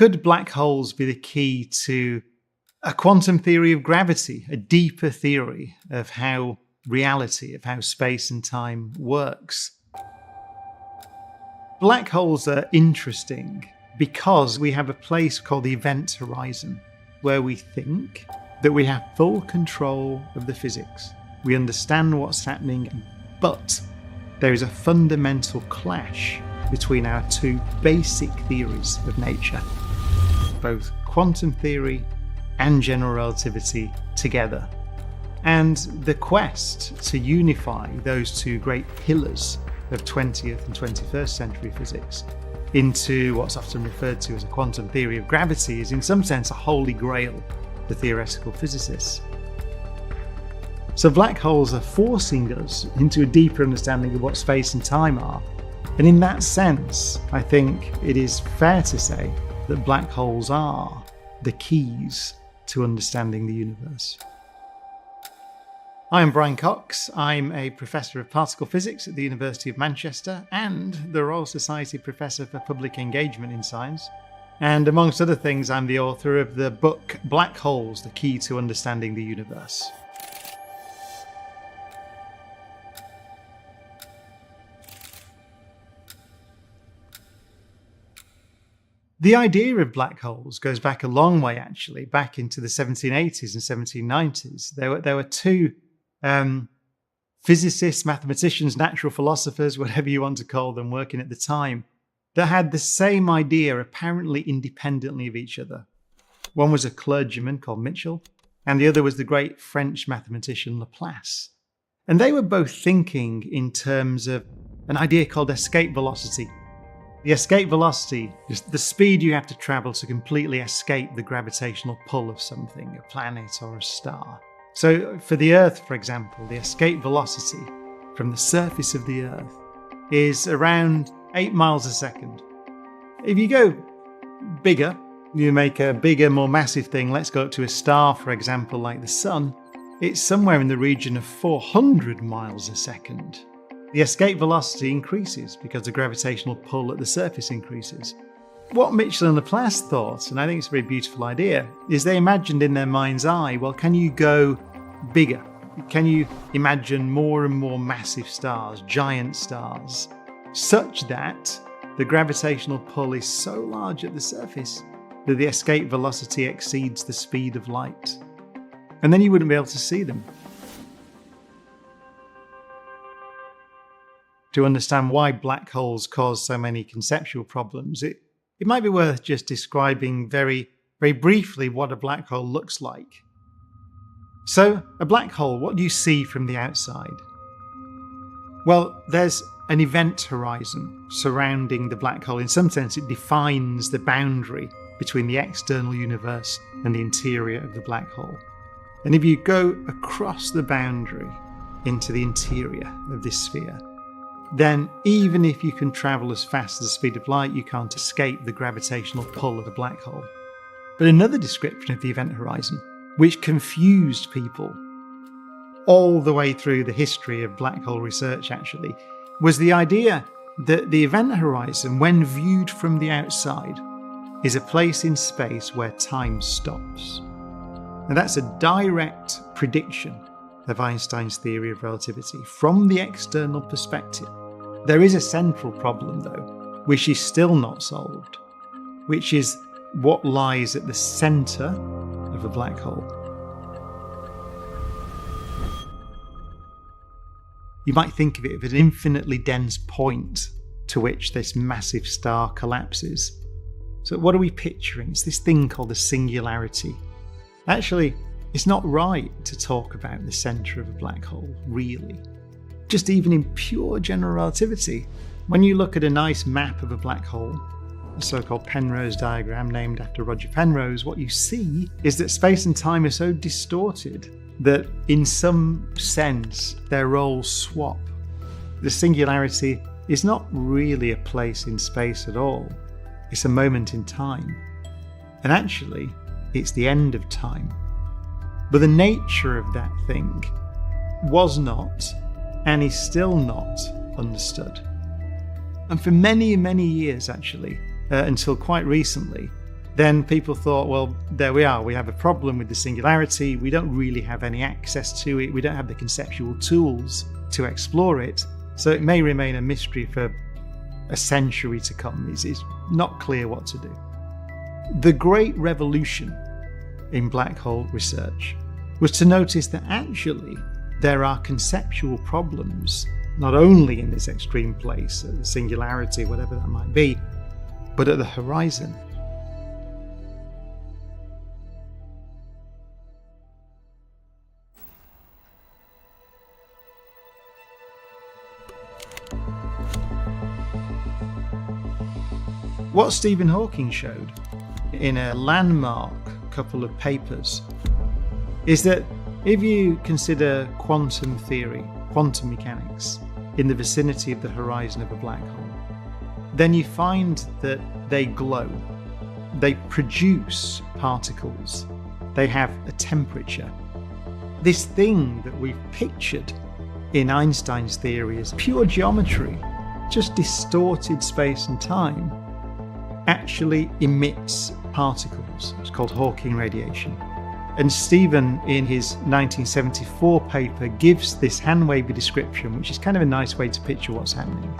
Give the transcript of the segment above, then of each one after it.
Could black holes be the key to a quantum theory of gravity, a deeper theory of how reality, of how space and time works? Black holes are interesting because we have a place called the event horizon, where we think that we have full control of the physics. We understand what's happening, but there is a fundamental clash between our two basic theories of nature, both quantum theory and general relativity together. And the quest to unify those two great pillars of 20th and 21st century physics into what's often referred to as a quantum theory of gravity is in some sense a holy grail for theoretical physicists. So black holes are forcing us into a deeper understanding of what space and time are. And in that sense, I think it is fair to say that black holes are the keys to understanding the universe. I am Brian Cox. I'm a Professor of Particle Physics at the University of Manchester and the Royal Society Professor for Public Engagement in Science. And amongst other things, I'm the author of the book Black Holes, the Key to Understanding the Universe. The idea of black holes goes back a long way, actually, back into the 1780s and 1790s. There were two physicists, mathematicians, natural philosophers, whatever you want to call them, working at the time, that had the same idea apparently independently of each other. One was a clergyman called Mitchell, and the other was the great French mathematician Laplace. And they were both thinking in terms of an idea called escape velocity. The escape velocity is the speed you have to travel to completely escape the gravitational pull of something, a planet or a star. So for the Earth, for example, the escape velocity from the surface of the Earth is around 8 miles a second. If you go bigger, you make a bigger, more massive thing, let's go up to a star, for example, like the Sun, it's somewhere in the region of 400 miles a second. The escape velocity increases because the gravitational pull at the surface increases. What Mitchell and Laplace thought, and I think it's a very beautiful idea, is they imagined in their mind's eye, well, can you go bigger? Can you imagine more and more massive stars, giant stars, such that the gravitational pull is so large at the surface that the escape velocity exceeds the speed of light? And then you wouldn't be able to see them. To understand why black holes cause so many conceptual problems, it might be worth just describing very, very briefly what a black hole looks like. So, a black hole, what do you see from the outside? Well, there's an event horizon surrounding the black hole. In some sense, it defines the boundary between the external universe and the interior of the black hole. And if you go across the boundary into the interior of this sphere, then even if you can travel as fast as the speed of light, you can't escape the gravitational pull of a black hole. But another description of the event horizon, which confused people all the way through the history of black hole research actually, was the idea that the event horizon, when viewed from the outside, is a place in space where time stops. And that's a direct prediction of Einstein's theory of relativity from the external perspective. There is a central problem, though, which is still not solved, which is what lies at the centre of a black hole. You might think of it as an infinitely dense point to which this massive star collapses. So what are we picturing? It's this thing called a singularity. Actually, it's not right to talk about the centre of a black hole, really. Just even in pure general relativity, when you look at a nice map of a black hole, the so-called Penrose diagram named after Roger Penrose, what you see is that space and time are so distorted that in some sense their roles swap. The singularity is not really a place in space at all. It's a moment in time. And actually, it's the end of time. But the nature of that thing was not, and is still not, understood. And for many, many years, actually, until quite recently, then people thought, well, there we are. We have a problem with the singularity. We don't really have any access to it. We don't have the conceptual tools to explore it. So it may remain a mystery for a century to come. It's not clear what to do. The great revolution in black hole research was to notice that actually there are conceptual problems, not only in this extreme place, at the singularity, whatever that might be, but at the horizon. What Stephen Hawking showed in a landmark couple of papers is that if you consider quantum theory, quantum mechanics, in the vicinity of the horizon of a black hole, then you find that they glow. They produce particles. They have a temperature. This thing that we've pictured in Einstein's theory as pure geometry, just distorted space and time, actually emits particles. It's called Hawking radiation. And Stephen, in his 1974 paper, gives this hand-wavy description, which is kind of a nice way to picture what's happening.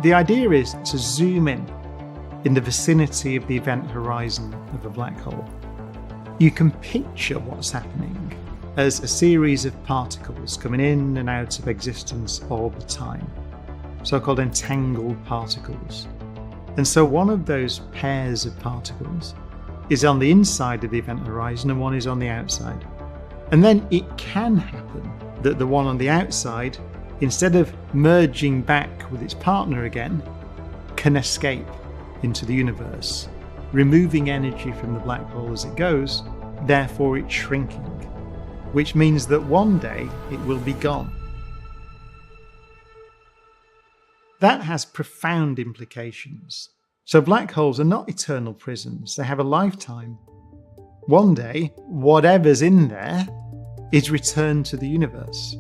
The idea is to zoom in the vicinity of the event horizon of a black hole. You can picture what's happening as a series of particles coming in and out of existence all the time, so-called entangled particles. And so one of those pairs of particles is on the inside of the event horizon and one is on the outside. And then it can happen that the one on the outside, instead of merging back with its partner again, can escape into the universe, removing energy from the black hole as it goes, therefore it's shrinking, which means that one day it will be gone. That has profound implications. So black holes are not eternal prisons, they have a lifetime. One day, whatever's in there is returned to the universe.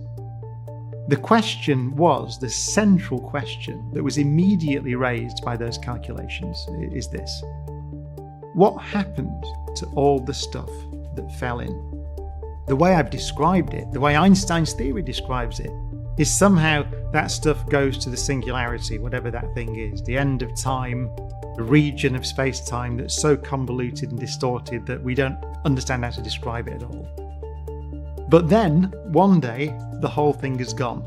The question was, the central question that was immediately raised by those calculations is this: what happened to all the stuff that fell in? The way I've described it, the way Einstein's theory describes it, is somehow that stuff goes to the singularity, whatever that thing is, the end of time, the region of space-time that's so convoluted and distorted that we don't understand how to describe it at all. But then, one day, the whole thing is gone.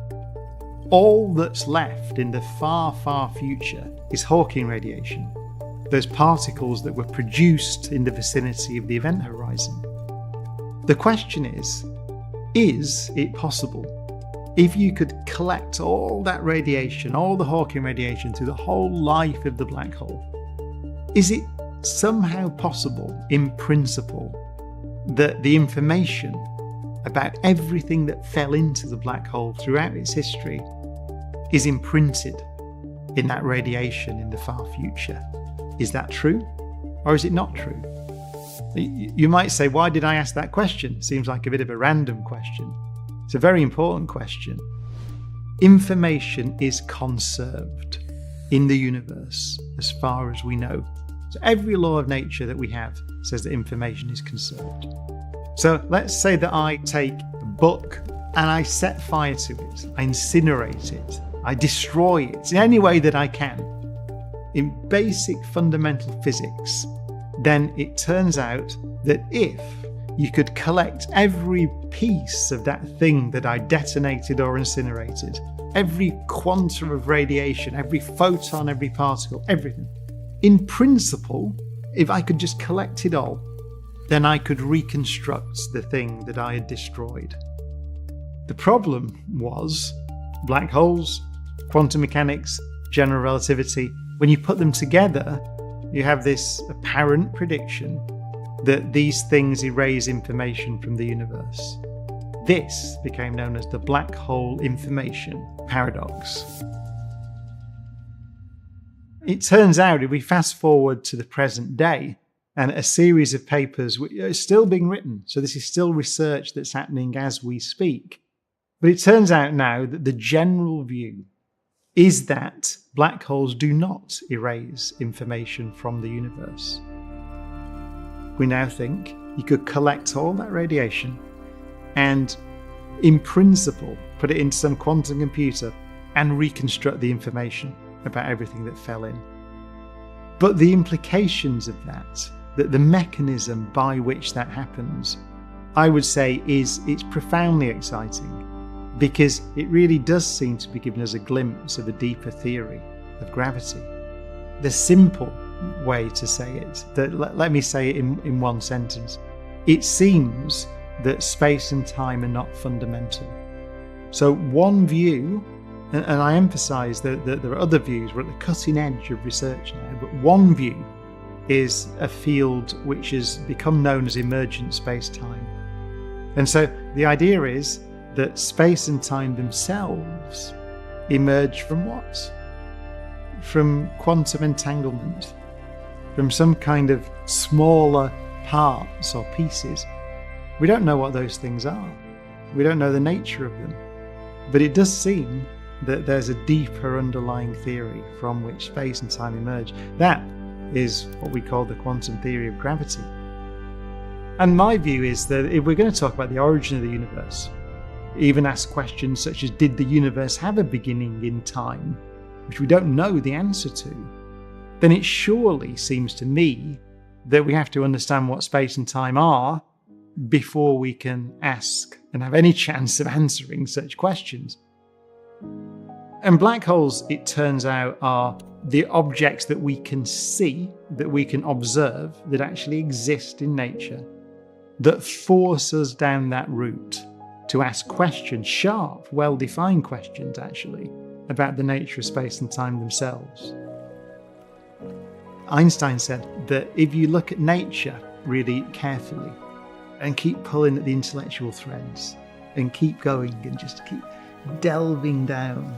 All that's left in the far, far future is Hawking radiation, those particles that were produced in the vicinity of the event horizon. The question is it possible, if you could collect all that radiation, all the Hawking radiation through the whole life of the black hole, is it somehow possible, in principle, that the information about everything that fell into the black hole throughout its history is imprinted in that radiation in the far future? Is that true? Or is it not true? You might say, why did I ask that question? Seems like a bit of a random question. It's a very important question. Information is conserved in the universe as far as we know. So every law of nature that we have says that information is conserved. So let's say that I take a book and I set fire to it, I incinerate it, I destroy it in any way that I can. In basic fundamental physics, then it turns out that if you could collect every piece of that thing that I detonated or incinerated, every quantum of radiation, every photon, every particle, everything, in principle, if I could just collect it all, then I could reconstruct the thing that I had destroyed. The problem was black holes, quantum mechanics, general relativity. When you put them together, you have this apparent prediction that these things erase information from the universe. This became known as the black hole information paradox. It turns out, if we fast forward to the present day, and a series of papers are still being written, so this is still research that's happening as we speak. But it turns out now that the general view is that black holes do not erase information from the universe. we now think you could collect all that radiation and, in principle, put it into some quantum computer and reconstruct the information about everything that fell in. But the implications of that the mechanism by which that happens, I would say it's profoundly exciting, because it really does seem to be giving us a glimpse of a deeper theory of gravity. The simple way to say it, let me say it in one sentence. It seems that space and time are not fundamental. So one view, and I emphasise that there are other views, we're at the cutting edge of research now, but one view is a field which has become known as emergent space-time. And so the idea is that space and time themselves emerge from what? From quantum entanglement, from some kind of smaller parts or pieces. We don't know what those things are. We don't know the nature of them. But it does seem that there's a deeper underlying theory from which space and time emerge. That is what we call the quantum theory of gravity. And my view is that if we're going to talk about the origin of the universe, even ask questions such as, did the universe have a beginning in time, which we don't know the answer to, then it surely seems to me that we have to understand what space and time are before we can ask and have any chance of answering such questions. And black holes, it turns out, are the objects that we can see, that we can observe, that actually exist in nature, that force us down that route to ask questions, sharp, well-defined questions actually, about the nature of space and time themselves. Einstein said that if you look at nature really carefully and keep pulling at the intellectual threads and keep going and just keep delving down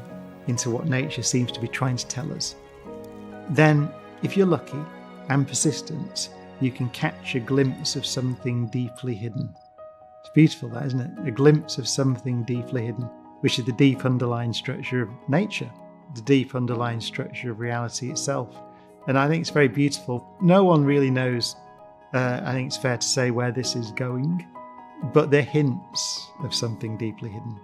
into what nature seems to be trying to tell us, then if you're lucky and persistent, you can catch a glimpse of something deeply hidden. It's beautiful, that, isn't it? A glimpse of something deeply hidden, which is the deep underlying structure of nature, the deep underlying structure of reality itself. And I think it's very beautiful. No one really knows, I think it's fair to say, where this is going, but they're hints of something deeply hidden.